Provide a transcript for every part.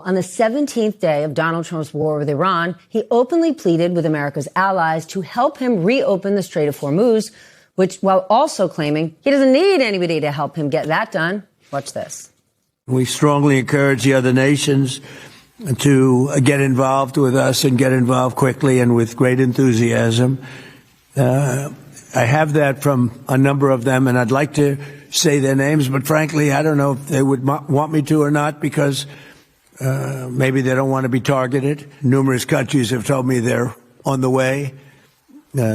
On the 17th day of Donald Trump's war with Iran, he openly pleaded with America's allies to help him reopen the Strait of Hormuz, which, while also claiming he doesn't need anybody to help him get that done. Watch this. We strongly encourage the other nations to get involved with us and get involved quickly and with great enthusiasm. I have that from a number of them, and I'd like to say their names, but frankly, I don't know if they would want me to or not, because maybe they don't want to be targeted. Numerous countries have told me they're on the way.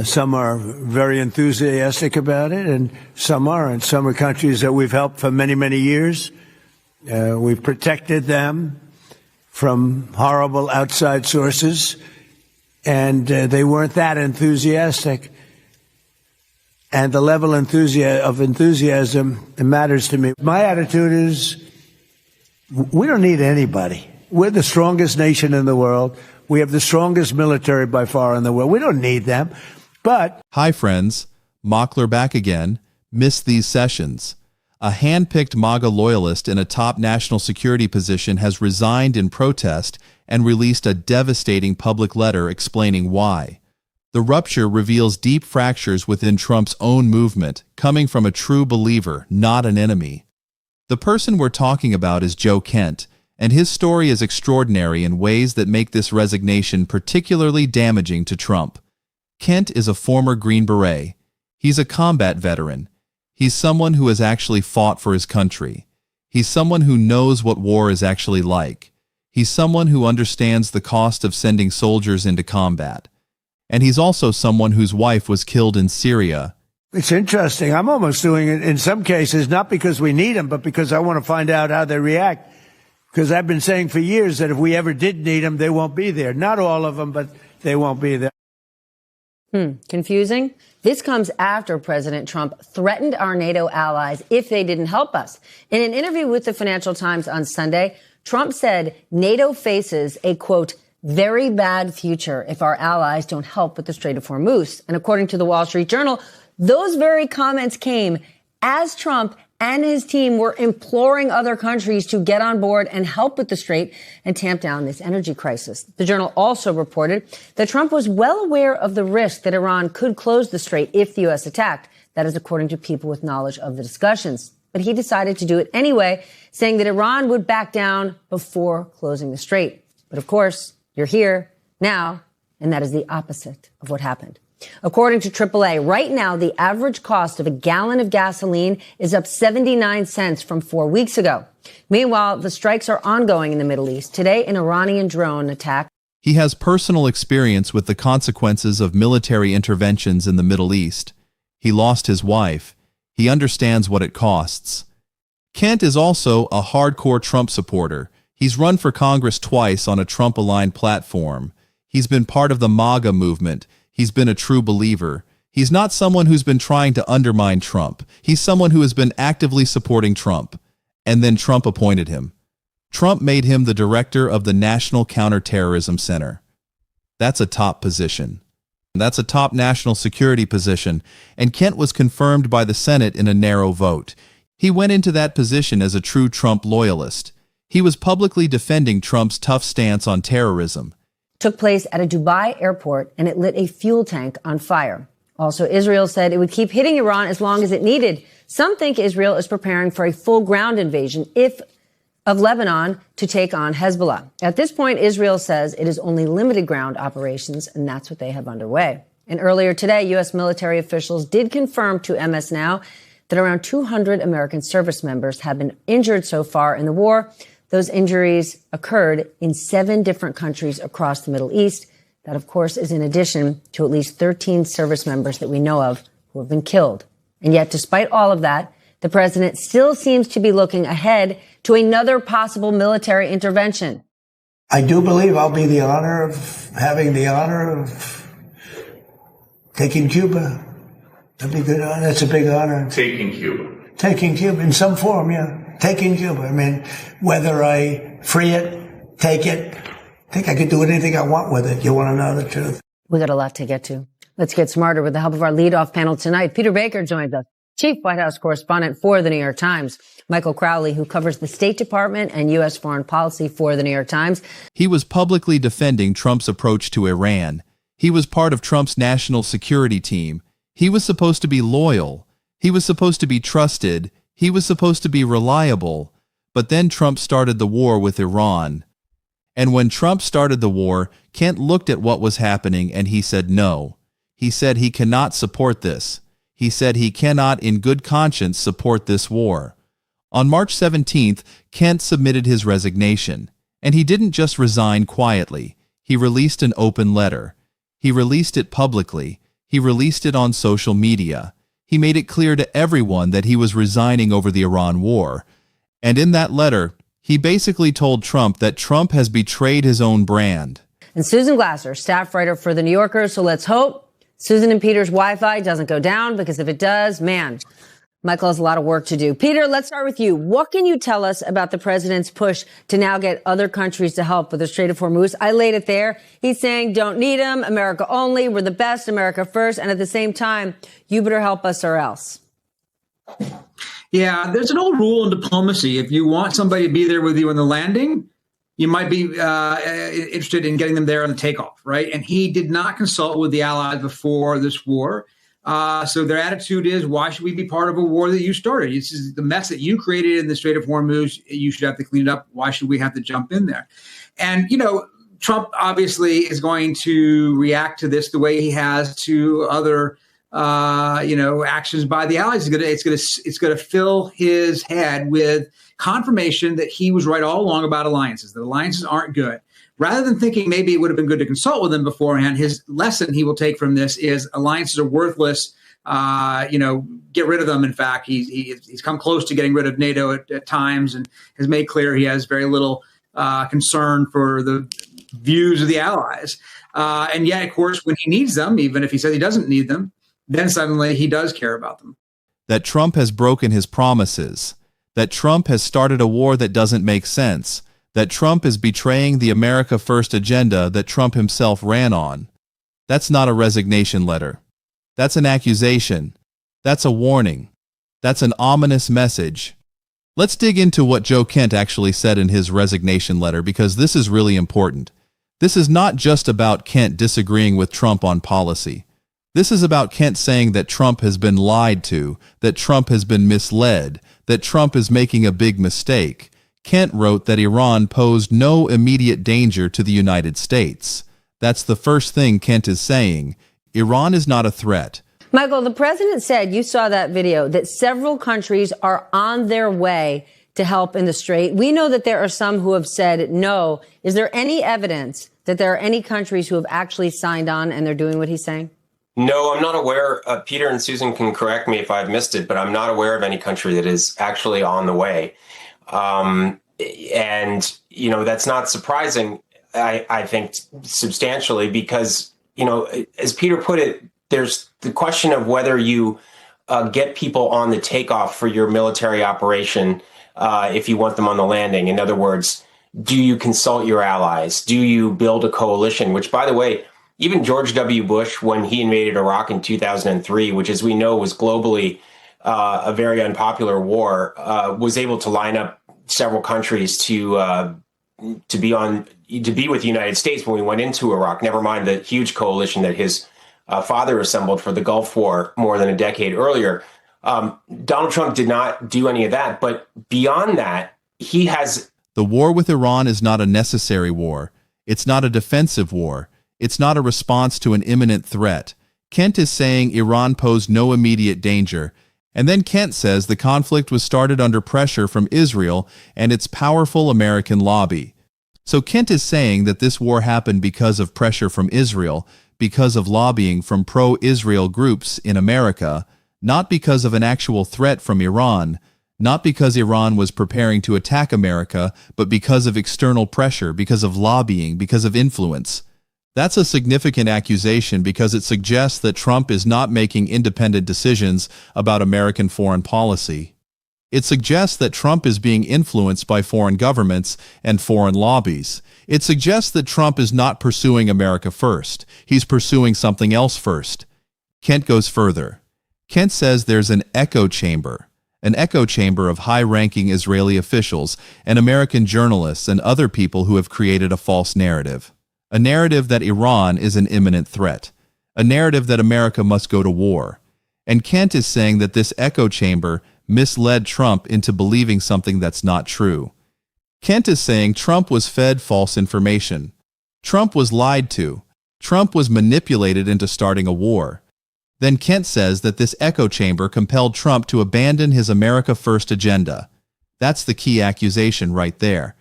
Some are very enthusiastic about it, and some aren't. Some are countries that we've helped for many, many years. We've protected them from horrible outside sources, and they weren't that enthusiastic. And the level of enthusiasm matters to me. My attitude is, we don't need anybody. We're the strongest nation in the world. We have the strongest military by far in the world. We don't need them. But hi, friends. Mockler back again. Missed these sessions. A hand-picked MAGA loyalist in a top national security position has resigned in protest and released a devastating public letter explaining why. The rupture reveals deep fractures within Trump's own movement, coming from a true believer, not an enemy. The person we're talking about is Joe Kent, and his story is extraordinary in ways that make this resignation particularly damaging to Trump. Kent is a former Green Beret. He's a combat veteran. He's someone who has actually fought for his country. He's someone who knows what war is actually like. He's someone who understands the cost of sending soldiers into combat. And he's also someone whose wife was killed in Syria. It's interesting. I'm almost doing it in some cases, not because we need them, but because I want to find out how they react. Because I've been saying for years that if we ever did need them, they won't be there. Not all of them, but they won't be there. Confusing? This comes after President Trump threatened our NATO allies if they didn't help us. In an interview with the Financial Times on Sunday, Trump said NATO faces a, quote, very bad future if our allies don't help with the Strait of Hormuz. And according to the Wall Street Journal, those very comments came as Trump and his team were imploring other countries to get on board and help with the strait and tamp down this energy crisis. The Journal also reported that Trump was well aware of the risk that Iran could close the strait if the U.S. attacked. That is according to people with knowledge of the discussions. But he decided to do it anyway, saying that Iran would back down before closing the strait. But of course, you're here now, and that is the opposite of what happened. According to AAA, right now, the average cost of a gallon of gasoline is up 79 cents from 4 weeks ago. Meanwhile, the strikes are ongoing in the Middle East. Today, an Iranian drone attack. He has personal experience with the consequences of military interventions in the Middle East. He lost his wife. He understands what it costs. Kent is also a hardcore Trump supporter. He's run for Congress twice on a Trump-aligned platform. He's been part of the MAGA movement. He's been a true believer. He's not someone who's been trying to undermine Trump. He's someone who has been actively supporting Trump. And then Trump appointed him. Trump made him the director of the National Counterterrorism Center. That's a top position. That's a top national security position, and Kent was confirmed by the Senate in a narrow vote. He went into that position as a true Trump loyalist. He was publicly defending Trump's tough stance on terrorism. Took place at a Dubai airport, and it lit a fuel tank on fire. Also, Israel said it would keep hitting Iran as long as it needed. Some think Israel is preparing for a full ground invasion of Lebanon to take on Hezbollah. At this point, Israel says it is only limited ground operations, and that's what they have underway. And earlier today, U.S. military officials did confirm to MS Now that around 200 American service members have been injured so far in the war. Those injuries occurred in 7 different countries across the Middle East. That, of course, is in addition to at least 13 service members that we know of who have been killed. And yet, despite all of that, the president still seems to be looking ahead to another possible military intervention. I do believe I'll be having the honor of taking Cuba. That'd be good. That's a big honor. Taking Cuba. Taking Cuba in some form, yeah. Taking Cuba. I mean, whether I free it, take it, I think I could do anything I want with it. You want to know the truth? We got a lot to get to. Let's get smarter with the help of our leadoff panel tonight. Peter Baker joins us. Chief White House correspondent for the New York Times, Michael Crowley, who covers the State Department and U.S. foreign policy for the New York Times. He was publicly defending Trump's approach to Iran. He was part of Trump's national security team. He was supposed to be loyal. He was supposed to be trusted. He was supposed to be reliable. But then Trump started the war with Iran. And when Trump started the war, Kent looked at what was happening and he said no. He said he cannot support this. He said he cannot in good conscience support this war. On March 17th, Kent submitted his resignation. And he didn't just resign quietly. He released an open letter. He released it publicly. He released it on social media. He made it clear to everyone that he was resigning over the Iran war. And in that letter, he basically told Trump that Trump has betrayed his own brand. And Susan Glasser, staff writer for The New Yorker. So let's hope Susan and Peter's Wi-Fi doesn't go down, because if it does, man, Michael has a lot of work to do. Peter, let's start with you. What can you tell us about the president's push to now get other countries to help with the Strait of Hormuz? I laid it there. He's saying, don't need them, America only, we're the best, America first. And at the same time, you better help us or else. Yeah, there's an old rule in diplomacy. If you want somebody to be there with you on the landing, you might be interested in getting them there on the takeoff, right? And he did not consult with the allies before this war. So their attitude is, why should we be part of a war that you started? This is the mess that you created in the Strait of Hormuz. You should have to clean it up. Why should we have to jump in there? And, you know, Trump obviously is going to react to this the way he has to other actions by the allies. It's going to fill his head with confirmation that he was right all along about alliances. That alliances aren't good. Rather than thinking maybe it would have been good to consult with them beforehand, his lesson he will take from this is alliances are worthless. Get rid of them. In fact, he's come close to getting rid of NATO at times, and has made clear he has very little concern for the views of the allies. And yet, of course, when he needs them, even if he says he doesn't need them, then suddenly he does care about them. That Trump has broken his promises. That Trump has started a war that doesn't make sense. That Trump is betraying the America First agenda that Trump himself ran on. That's not a resignation letter. That's an accusation. That's a warning. That's an ominous message. Let's dig into what Joe Kent actually said in his resignation letter, because this is really important. This is not just about Kent disagreeing with Trump on policy. This is about Kent saying that Trump has been lied to, that Trump has been misled, that Trump is making a big mistake. Kent wrote that Iran posed no immediate danger to the United States. That's the first thing Kent is saying. Iran is not a threat. Michael, the president said, you saw that video, that several countries are on their way to help in the Strait. We know that there are some who have said no. Is there any evidence that there are any countries who have actually signed on and they're doing what he's saying? No, I'm not aware. Peter and Susan can correct me if I've missed it, but I'm not aware of any country that is actually on the way. And, that's not surprising, I think, substantially, because, as Peter put it, there's the question of whether you get people on the takeoff for your military operation if you want them on the landing. In other words, do you consult your allies? Do you build a coalition? Which, by the way, even George W. Bush, when he invaded Iraq in 2003, which, as we know, was globally a very unpopular war, was able to line up several countries to be with the United States when we went into Iraq. Never mind the huge coalition that his father assembled for the Gulf War more than a decade earlier. Donald Trump did not do any of that. But beyond that, he has. The war with Iran is not a necessary war. It's not a defensive war. It's not a response to an imminent threat. Kent is saying Iran posed no immediate danger. And then Kent says the conflict was started under pressure from Israel and its powerful American lobby. So Kent is saying that this war happened because of pressure from Israel, because of lobbying from pro-Israel groups in America, not because of an actual threat from Iran, not because Iran was preparing to attack America, but because of external pressure, because of lobbying, because of influence. That's a significant accusation because it suggests that Trump is not making independent decisions about American foreign policy. It suggests that Trump is being influenced by foreign governments and foreign lobbies. It suggests that Trump is not pursuing America first. He's pursuing something else first. Kent goes further. Kent says there's an echo chamber of high-ranking Israeli officials and American journalists and other people who have created a false narrative. A narrative that Iran is an imminent threat. A narrative that America must go to war. And Kent is saying that this echo chamber misled Trump into believing something that's not true. Kent is saying Trump was fed false information. Trump was lied to. Trump was manipulated into starting a war. Then Kent says that this echo chamber compelled Trump to abandon his America First agenda. That's the key accusation right there.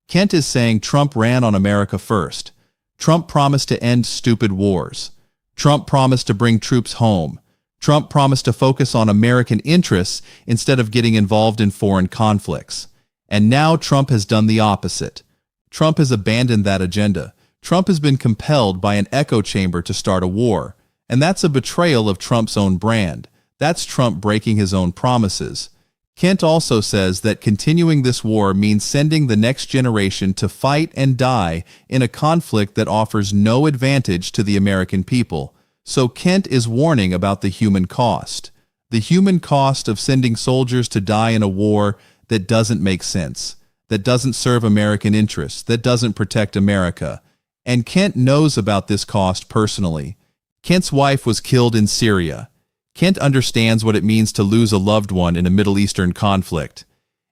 Kent is saying Trump ran on America First. Trump promised to end stupid wars. Trump promised to bring troops home. Trump promised to focus on American interests instead of getting involved in foreign conflicts. And now Trump has done the opposite. Trump has abandoned that agenda. Trump has been compelled by an echo chamber to start a war. And that's a betrayal of Trump's own brand. That's Trump breaking his own promises. Kent also says that continuing this war means sending the next generation to fight and die in a conflict that offers no advantage to the American people. So Kent is warning about the human cost. The human cost of sending soldiers to die in a war that doesn't make sense, that doesn't serve American interests, that doesn't protect America. And Kent knows about this cost personally. Kent's wife was killed in Syria. Kent understands what it means to lose a loved one in a Middle Eastern conflict.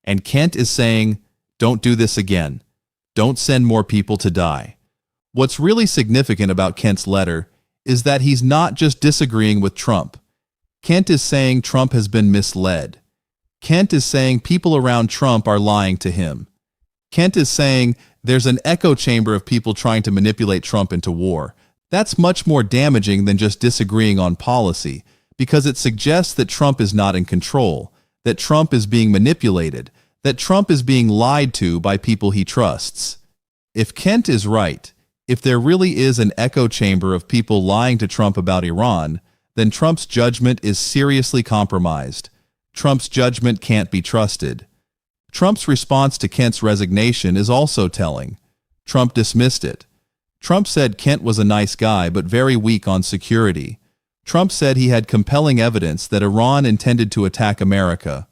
And Kent is saying, don't do this again. Don't send more people to die. What's really significant about Kent's letter is that he's not just disagreeing with Trump. Kent is saying Trump has been misled. Kent is saying people around Trump are lying to him. Kent is saying there's an echo chamber of people trying to manipulate Trump into war. That's much more damaging than just disagreeing on policy, because it suggests that Trump is not in control, that Trump is being manipulated, that Trump is being lied to by people he trusts. If Kent is right, if there really is an echo chamber of people lying to Trump about Iran, then Trump's judgment is seriously compromised. Trump's judgment can't be trusted. Trump's response to Kent's resignation is also telling. Trump dismissed it. Trump said Kent was a nice guy but very weak on security. Trump said he had compelling evidence that Iran intended to attack America.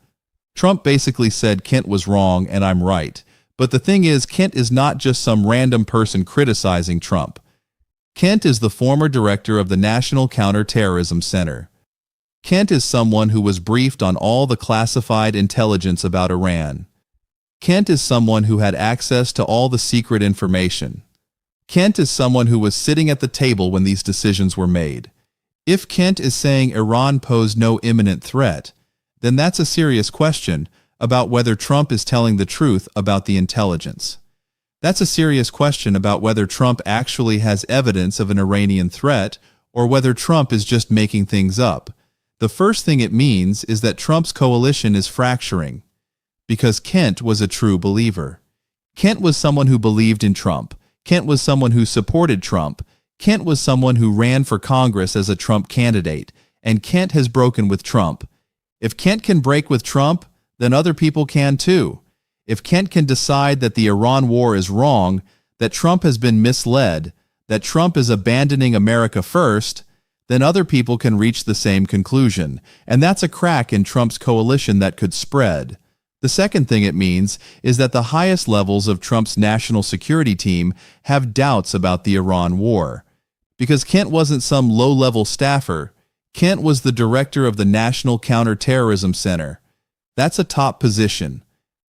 Trump basically said Kent was wrong and I'm right. But the thing is, Kent is not just some random person criticizing Trump. Kent is the former director of the National Counterterrorism Center. Kent is someone who was briefed on all the classified intelligence about Iran. Kent is someone who had access to all the secret information. Kent is someone who was sitting at the table when these decisions were made. If Kent is saying Iran posed no imminent threat, then that's a serious question about whether Trump is telling the truth about the intelligence. That's a serious question about whether Trump actually has evidence of an Iranian threat or whether Trump is just making things up. The first thing it means is that Trump's coalition is fracturing, because Kent was a true believer. Kent was someone who believed in Trump. Kent was someone who supported Trump. Kent was someone who ran for Congress as a Trump candidate, and Kent has broken with Trump. If Kent can break with Trump, then other people can too. If Kent can decide that the Iran war is wrong, that Trump has been misled, that Trump is abandoning America first, then other people can reach the same conclusion, and that's a crack in Trump's coalition that could spread. The second thing it means is that the highest levels of Trump's national security team have doubts about the Iran war. Because Kent wasn't some low-level staffer. Kent was the director of the National Counterterrorism Center. That's a top position.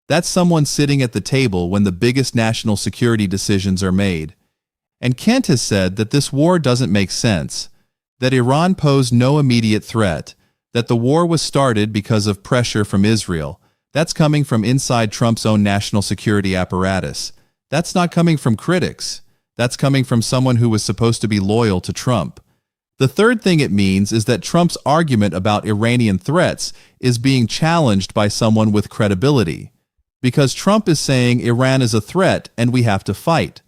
That's someone sitting at the table when the biggest national security decisions are made. And Kent has said that this war doesn't make sense, that Iran posed no immediate threat, that the war was started because of pressure from Israel. That's coming from inside Trump's own national security apparatus. That's not coming from critics. That's coming from someone who was supposed to be loyal to Trump. The third thing it means is that Trump's argument about Iranian threats is being challenged by someone with credibility. Because Trump is saying Iran is a threat and we have to fight.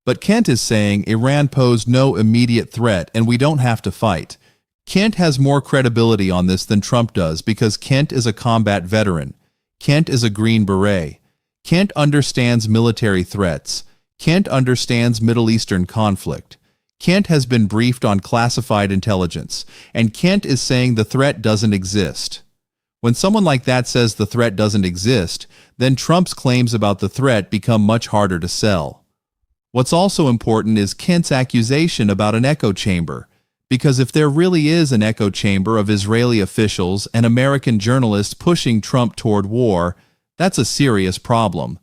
But Kent is saying Iran posed no immediate threat and we don't have to fight. Kent has more credibility on this than Trump does because Kent is a combat veteran. Kent is a Green Beret. Kent understands military threats. Kent understands Middle Eastern conflict. Kent has been briefed on classified intelligence, and Kent is saying the threat doesn't exist. When someone like that says the threat doesn't exist, then Trump's claims about the threat become much harder to sell. What's also important is Kent's accusation about an echo chamber, because if there really is an echo chamber of Israeli officials and American journalists pushing Trump toward war, that's a serious problem.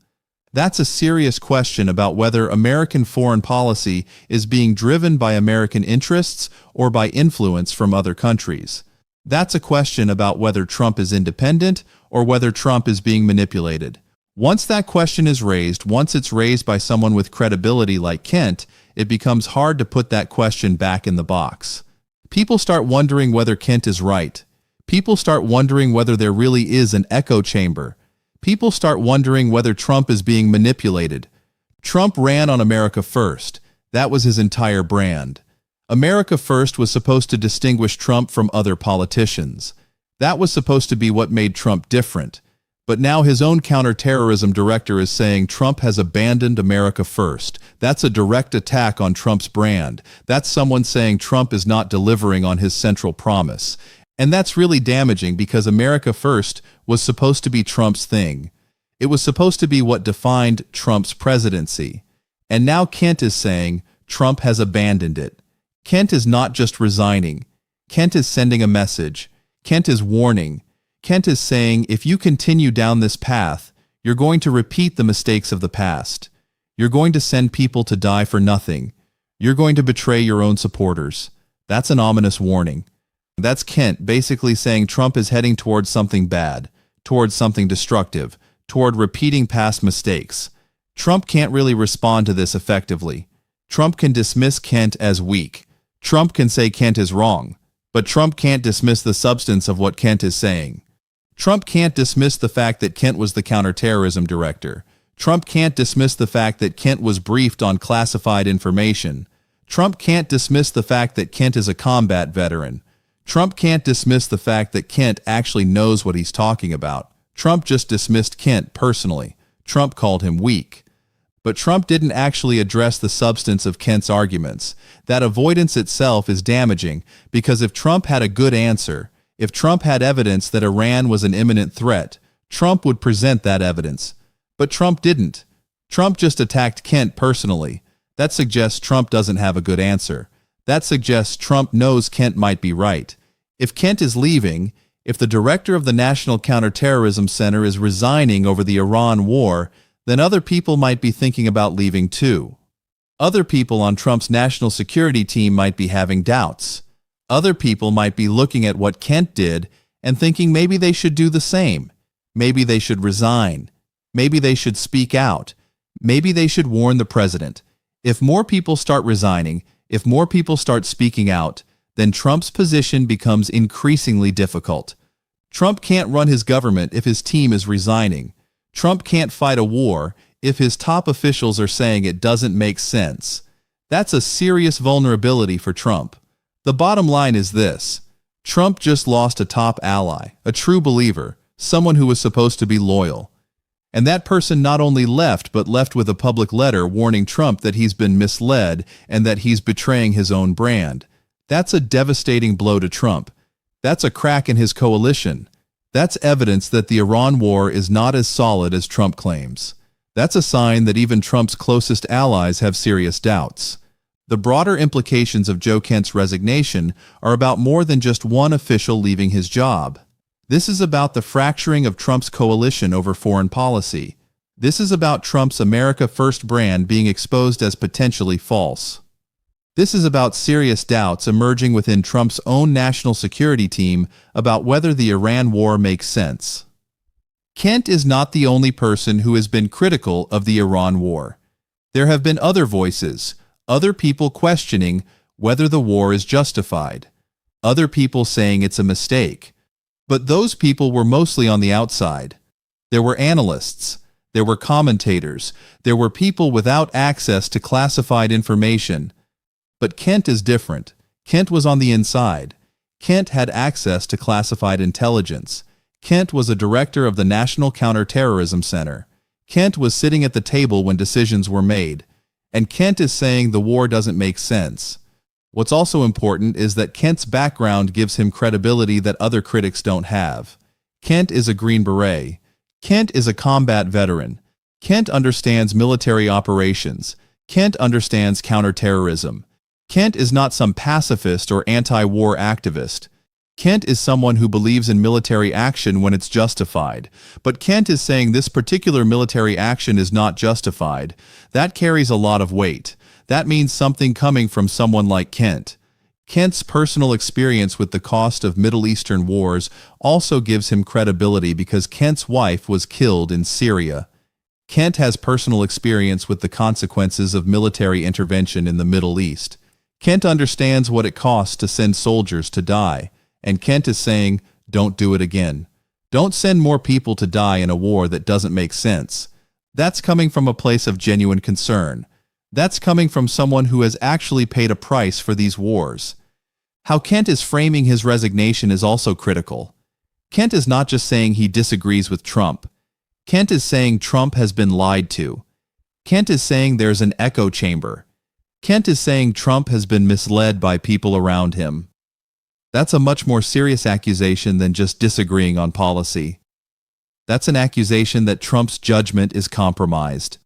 That's a serious question about whether American foreign policy is being driven by American interests or by influence from other countries. That's a question about whether Trump is independent or whether Trump is being manipulated. Once that question is raised, once it's raised by someone with credibility like Kent, it becomes hard to put that question back in the box. People start wondering whether Kent is right. People start wondering whether there really is an echo chamber. People start wondering whether Trump is being manipulated. Trump ran on America First. That was his entire brand. America First was supposed to distinguish Trump from other politicians. That was supposed to be what made Trump different. But now his own counterterrorism director is saying Trump has abandoned America First. That's a direct attack on Trump's brand. That's someone saying Trump is not delivering on his central promise. And that's really damaging because America First was supposed to be Trump's thing. It was supposed to be what defined Trump's presidency. And now Kent is saying Trump has abandoned it. Kent is not just resigning. Kent is sending a message. Kent is warning. Kent is saying if you continue down this path, you're going to repeat the mistakes of the past. You're going to send people to die for nothing. You're going to betray your own supporters. That's an ominous warning. That's Kent basically saying Trump is heading towards something bad, towards something destructive, toward repeating past mistakes. Trump can't really respond to this effectively. Trump can dismiss Kent as weak. Trump can say Kent is wrong, but Trump can't dismiss the substance of what Kent is saying. Trump can't dismiss the fact that Kent was the counterterrorism director. Trump can't dismiss the fact that Kent was briefed on classified information. Trump can't dismiss the fact that Kent is a combat veteran. Trump can't dismiss the fact that Kent actually knows what he's talking about. Trump just dismissed Kent personally. Trump called him weak. But Trump didn't actually address the substance of Kent's arguments. That avoidance itself is damaging because if Trump had a good answer, if Trump had evidence that Iran was an imminent threat, Trump would present that evidence. But Trump didn't. Trump just attacked Kent personally. That suggests Trump doesn't have a good answer. That suggests Trump knows Kent might be right. If Kent is leaving, if the director of the National Counterterrorism Center is resigning over the Iran war, then other people might be thinking about leaving too. Other people on Trump's national security team might be having doubts. Other people might be looking at what Kent did and thinking maybe they should do the same. Maybe they should resign. Maybe they should speak out. Maybe they should warn the president. If more people start resigning, if more people start speaking out, then Trump's position becomes increasingly difficult. Trump can't run his government if his team is resigning. Trump can't fight a war if his top officials are saying it doesn't make sense. That's a serious vulnerability for Trump. The bottom line is this: Trump just lost a top ally, a true believer, someone who was supposed to be loyal. And that person not only left, but left with a public letter warning Trump that he's been misled and that he's betraying his own brand. That's a devastating blow to Trump. That's a crack in his coalition. That's evidence that the Iran war is not as solid as Trump claims. That's a sign that even Trump's closest allies have serious doubts. The broader implications of Joe Kent's resignation are about more than just one official leaving his job. This is about the fracturing of Trump's coalition over foreign policy. This is about Trump's America First brand being exposed as potentially false. This is about serious doubts emerging within Trump's own national security team about whether the Iran war makes sense. Kent is not the only person who has been critical of the Iran war. There have been other voices, other people questioning whether the war is justified, other people saying it's a mistake. But those people were mostly on the outside. There were analysts, there were commentators, there were people without access to classified information. But Kent is different. Kent was on the inside. Kent had access to classified intelligence. Kent was a director of the National Counterterrorism Center. Kent was sitting at the table when decisions were made. And Kent is saying the war doesn't make sense. What's also important is that Kent's background gives him credibility that other critics don't have. Kent is a Green Beret. Kent is a combat veteran. Kent understands military operations. Kent understands counterterrorism. Kent is not some pacifist or anti-war activist. Kent is someone who believes in military action when it's justified. But Kent is saying this particular military action is not justified. That carries a lot of weight. That means something coming from someone like Kent. Kent's personal experience with the cost of Middle Eastern wars also gives him credibility because Kent's wife was killed in Syria. Kent has personal experience with the consequences of military intervention in the Middle East. Kent understands what it costs to send soldiers to die. And Kent is saying, don't do it again. Don't send more people to die in a war that doesn't make sense. That's coming from a place of genuine concern. That's coming from someone who has actually paid a price for these wars. How Kent is framing his resignation is also critical. Kent is not just saying he disagrees with Trump. Kent is saying Trump has been lied to. Kent is saying there's an echo chamber. Kent is saying Trump has been misled by people around him. That's a much more serious accusation than just disagreeing on policy. That's an accusation that Trump's judgment is compromised.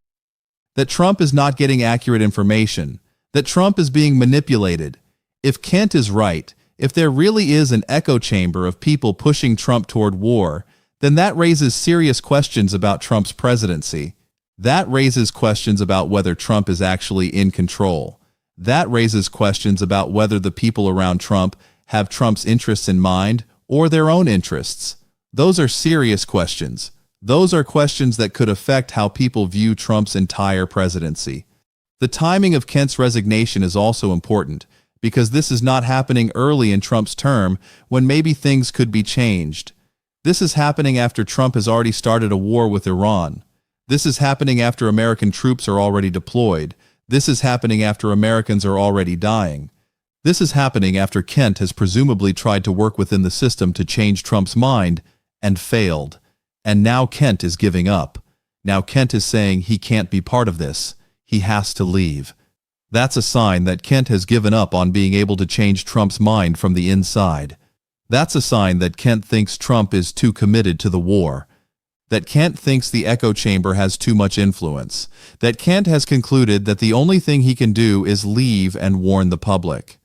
That Trump is not getting accurate information. That Trump is being manipulated. If Kent is right, if there really is an echo chamber of people pushing Trump toward war, then that raises serious questions about Trump's presidency. That raises questions about whether Trump is actually in control. That raises questions about whether the people around Trump have Trump's interests in mind or their own interests. Those are serious questions. Those are questions that could affect how people view Trump's entire presidency. The timing of Kent's resignation is also important because this is not happening early in Trump's term when maybe things could be changed. This is happening after Trump has already started a war with Iran. This is happening after American troops are already deployed. This is happening after Americans are already dying. This is happening after Kent has presumably tried to work within the system to change Trump's mind and failed. And now Kent is giving up. Now Kent is saying he can't be part of this. He has to leave. That's a sign that Kent has given up on being able to change Trump's mind from the inside. That's a sign that Kent thinks Trump is too committed to the war. That Kent thinks the echo chamber has too much influence. That Kent has concluded that the only thing he can do is leave and warn the public.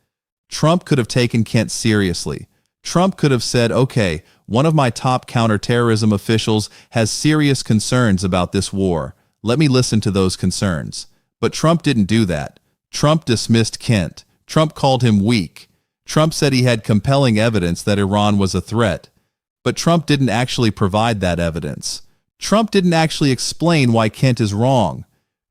Trump could have taken Kent seriously. Trump could have said, okay, one of my top counterterrorism officials has serious concerns about this war. Let me listen to those concerns. But Trump didn't do that. Trump dismissed Kent. Trump called him weak. Trump said he had compelling evidence that Iran was a threat. But Trump didn't actually provide that evidence. Trump didn't actually explain why Kent is wrong.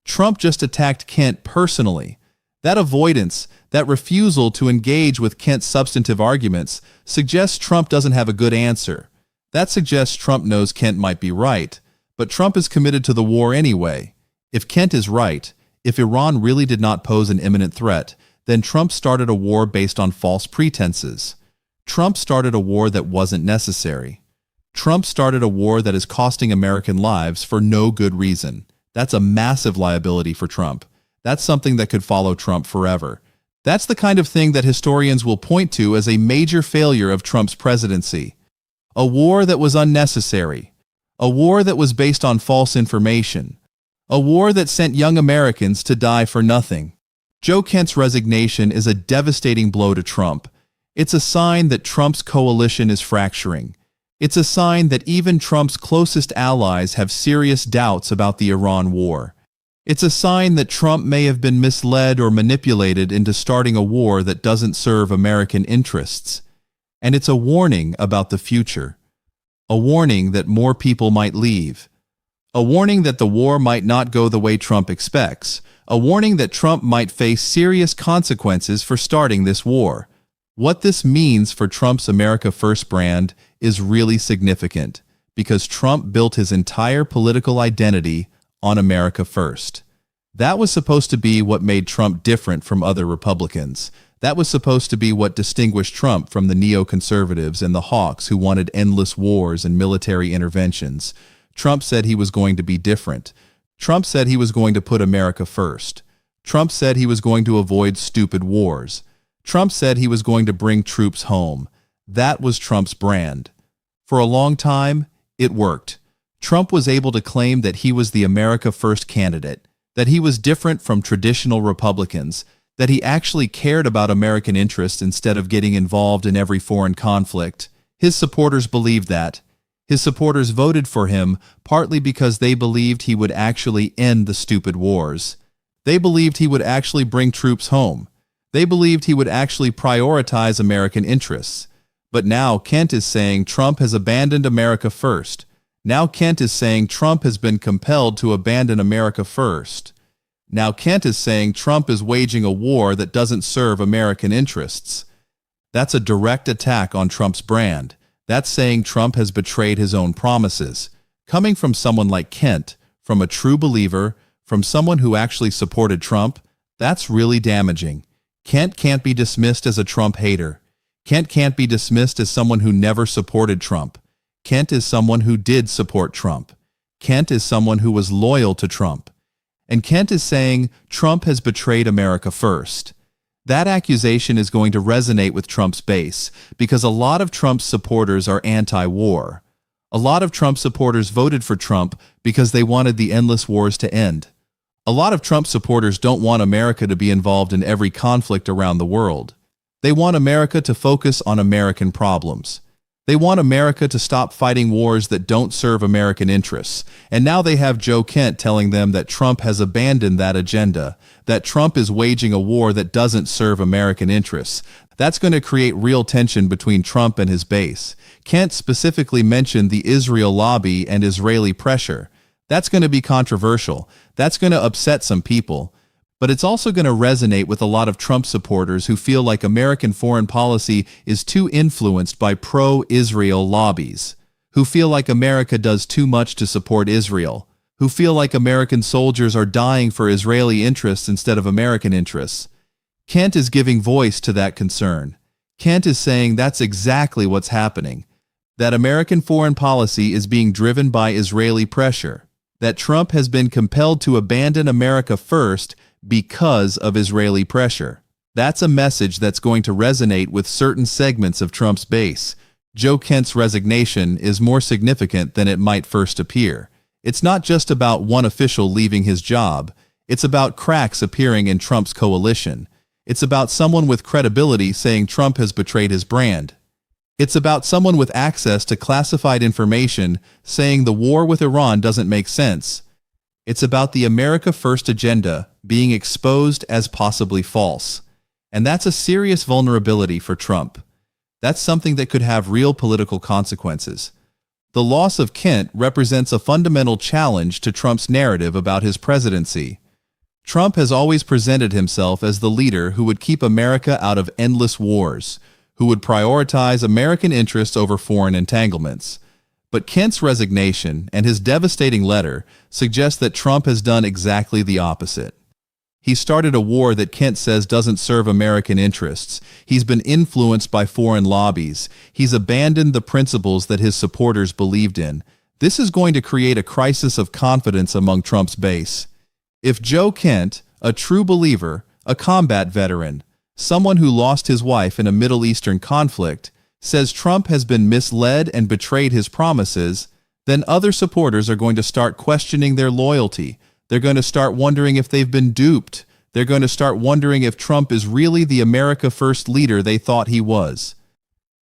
Trump just attacked Kent personally. That avoidance, that refusal to engage with Kent's substantive arguments, suggests Trump doesn't have a good answer. That suggests Trump knows Kent might be right, but Trump is committed to the war anyway. If Kent is right, if Iran really did not pose an imminent threat, then Trump started a war based on false pretenses. Trump started a war that wasn't necessary. Trump started a war that is costing American lives for no good reason. That's a massive liability for Trump. That's something that could follow Trump forever. That's the kind of thing that historians will point to as a major failure of Trump's presidency. A war that was unnecessary. A war that was based on false information. A war that sent young Americans to die for nothing. Joe Kent's resignation is a devastating blow to Trump. It's a sign that Trump's coalition is fracturing. It's a sign that even Trump's closest allies have serious doubts about the Iran war. It's a sign that Trump may have been misled or manipulated into starting a war that doesn't serve American interests. And it's a warning about the future. A warning that more people might leave. A warning that the war might not go the way Trump expects. A warning that Trump might face serious consequences for starting this war. What this means for Trump's America First brand is really significant because Trump built his entire political identity on America First. That was supposed to be what made Trump different from other Republicans. That was supposed to be what distinguished Trump from the neoconservatives and the hawks who wanted endless wars and military interventions. Trump said he was going to be different. Trump said he was going to put America first. Trump said he was going to avoid stupid wars. Trump said he was going to bring troops home. That was Trump's brand. For a long time, it worked. Trump was able to claim that he was the America First candidate, that he was different from traditional Republicans, that he actually cared about American interests instead of getting involved in every foreign conflict. His supporters believed that. His supporters voted for him partly because they believed he would actually end the stupid wars. They believed he would actually bring troops home. They believed he would actually prioritize American interests. But now Kent is saying Trump has abandoned America first. Now Kent is saying Trump has been compelled to abandon America first. Now Kent is saying Trump is waging a war that doesn't serve American interests. That's a direct attack on Trump's brand. That's saying Trump has betrayed his own promises. Coming from someone like Kent, from a true believer, from someone who actually supported Trump, that's really damaging. Kent can't be dismissed as a Trump hater. Kent can't be dismissed as someone who never supported Trump. Kent is someone who did support Trump. Kent is someone who was loyal to Trump. And Kent is saying Trump has betrayed America first. That accusation is going to resonate with Trump's base because a lot of Trump's supporters are anti-war. A lot of Trump supporters voted for Trump because they wanted the endless wars to end. A lot of Trump supporters don't want America to be involved in every conflict around the world. They want America to focus on American problems. They want America to stop fighting wars that don't serve American interests. And now they have Joe Kent telling them that Trump has abandoned that agenda, that Trump is waging a war that doesn't serve American interests. That's going to create real tension between Trump and his base. Kent specifically mentioned the Israel lobby and Israeli pressure. That's going to be controversial. That's going to upset some people. But it's also going to resonate with a lot of Trump supporters who feel like American foreign policy is too influenced by pro-Israel lobbies, who feel like America does too much to support Israel, who feel like American soldiers are dying for Israeli interests instead of American interests. Kent is giving voice to that concern. Kent is saying that's exactly what's happening, that American foreign policy is being driven by Israeli pressure, that Trump has been compelled to abandon America first because of Israeli pressure. That's a message that's going to resonate with certain segments of Trump's base. Joe Kent's resignation is more significant than it might first appear. It's not just about one official leaving his job. It's about cracks appearing in Trump's coalition. It's about someone with credibility saying Trump has betrayed his brand. It's about someone with access to classified information saying the war with Iran doesn't make sense. It's about the America First agenda being exposed as possibly false. And that's a serious vulnerability for Trump. That's something that could have real political consequences. The loss of Kent represents a fundamental challenge to Trump's narrative about his presidency. Trump has always presented himself as the leader who would keep America out of endless wars, who would prioritize American interests over foreign entanglements. But Kent's resignation and his devastating letter suggest that Trump has done exactly the opposite. He started a war that Kent says doesn't serve American interests. He's been influenced by foreign lobbies. He's abandoned the principles that his supporters believed in. This is going to create a crisis of confidence among Trump's base. If Joe Kent, a true believer, a combat veteran, someone who lost his wife in a Middle Eastern conflict, says Trump has been misled and betrayed his promises, then other supporters are going to start questioning their loyalty. They're going to start wondering if they've been duped. They're going to start wondering if Trump is really the America First leader they thought he was.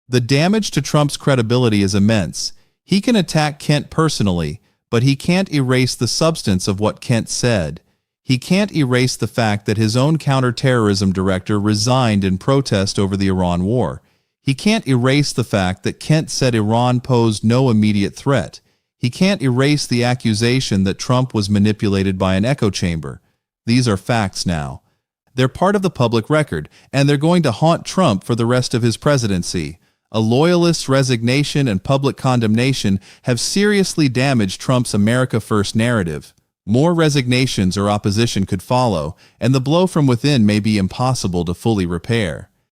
The damage to Trump's credibility is immense. He can attack Kent personally, but he can't erase the substance of what Kent said. He can't erase the fact that his own counterterrorism director resigned in protest over the Iran war. He can't erase the fact that Kent said Iran posed no immediate threat. He can't erase the accusation that Trump was manipulated by an echo chamber. These are facts now. They're part of the public record, and they're going to haunt Trump for the rest of his presidency. A loyalist's resignation and public condemnation have seriously damaged Trump's America First narrative. More resignations or opposition could follow, and the blow from within may be impossible to fully repair.